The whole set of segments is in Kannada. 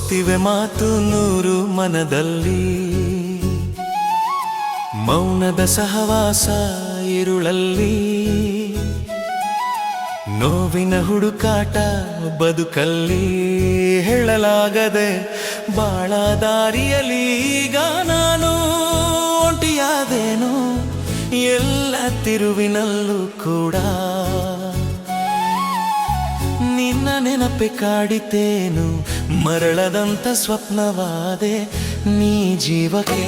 ಸೋತಿವೆ ಮಾತು ನೂರು ಮನದಲ್ಲಿ, ಮೌನದ ಸಹವಾಸ ഇരുಳಲ್ಲಿ, ನೋವಿನ ಹುಡುಕಾಟ ಬದುಕಲ್ಲಿ, ಹೇಳಲಾಗದೆ ಬಾಳ ದಾರಿಯಲ್ಲಿ ಈಗ ನಾನು ಒಂಟಿಯಾದೇನು, ಎಲ್ಲ ತಿರುವಿನಲ್ಲೂ ಕೂಡ ನಿನ್ನ ನೆನಪೆ ಕಾಡಿತೇನು, ಮರಳದಂತ ಸ್ವಪ್ನವಾದೆ ನೀ ಜೀವಕ್ಕೆ.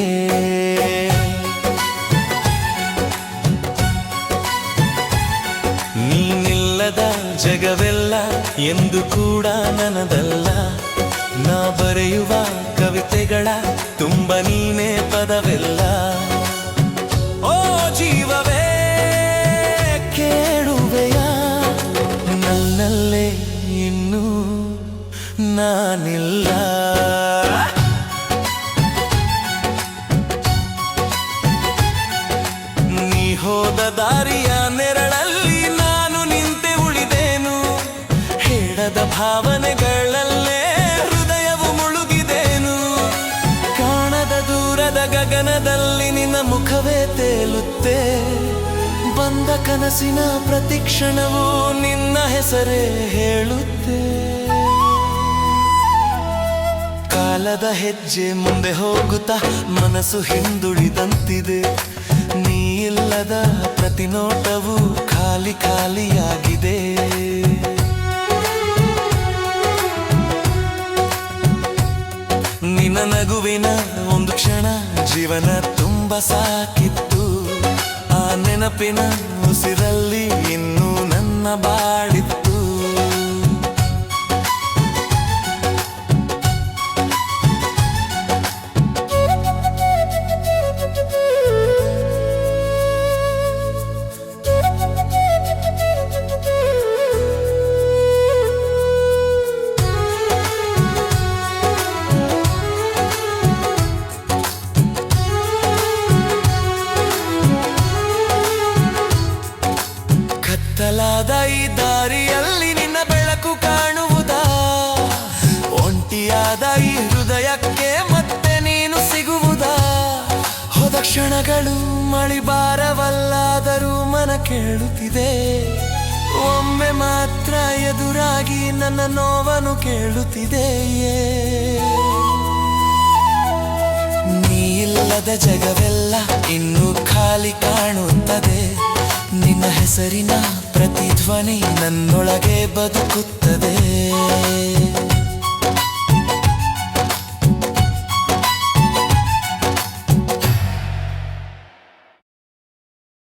ನೀನಿಲ್ಲದ ಜಗವೆಲ್ಲ ಎಂದು ಕೂಡ ನನದಲ್ಲ, ನಾ ಬರೆಯುವ ಕವಿತೆಗಳ ತುಂಬ ನೀನೇ ಪದವೆಲ್ಲ. ಓ ಜೀವವೇ ಕೇಳುವೆಯ, ನನ್ನಲ್ಲೇ ಇನ್ನೂ ನಾನಿಲ್ಲ. ನೀ ಹೋದ ದಾರಿಯ ನೆರಳಲ್ಲಿ ನಾನು ನಿಂತೆ ಉಳಿದೇನು, ಹೇಳದ ಭಾವನೆಗಳಲ್ಲೇ ಹೃದಯವು ಮುಳುಗಿದೇನು. ಕಾಣದ ದೂರದ ಗಗನದಲ್ಲಿ ನಿನ್ನ ಮುಖವೇ ತೇಲುತ್ತೆ, ಬಂದ ಕನಸಿನ ಪ್ರತಿಕ್ಷಣವು ನಿನ್ನ ಹೆಸರೇ ಹೇಳುತ್ತೆ. ಕಾಲದ ಹೆಜ್ಜೆ ಮುಂದೆ ಹೋಗುತ್ತಾ ಮನಸ್ಸು ಹಿಂದುಳಿದಂತಿದೆ, ನೀ ಇಲ್ಲದ ಪ್ರತಿ ನೋಟವು ಖಾಲಿ ಖಾಲಿಯಾಗಿದೆ. ನಿನ್ನ ನಗುವಿನ ಒಂದು ಕ್ಷಣ ಜೀವನ ತುಂಬ ಸಾಕಿತ್ತು, ಆ ನೆನಪಿನ ಉಸಿರಲ್ಲಿ ಇನ್ನೂ ನನ್ನ ಬಾಳಿತ್ತು. ಕತ್ತಲಾದ ಈ ದಾರಿಯಲ್ಲಿ ನಿನ್ನ ಬೆಳಕು ಕಾಣುವುದಾ, ಒಂಟಿಯಾದ ಈ ಹೃದಯಕ್ಕೆ ಮತ್ತೆ ನೀನು ಸಿಗುವುದಾ. ಹೋದ ಕ್ಷಣಗಳು ಮಳಿಬಾರವಲ್ಲಾದರೂ ಮನ ಕೇಳುತ್ತಿದೆ, ಒಮ್ಮೆ ಮಾತ್ರ ಎದುರಾಗಿ ನನ್ನ ನೋವನ್ನು ಕೇಳುತ್ತಿದೆಯೇ. ನೀ ಇಲ್ಲದ ಜಗವೆಲ್ಲ ಇನ್ನೂ ಖಾಲಿ ಕಾಣುತ್ತದೆ, ನಿನ್ನ ಹೆಸರಿನ ಪ್ರತಿಧ್ವನಿ ನನ್ನೊಳಗೆ ಬದುಕುತ್ತದೆ.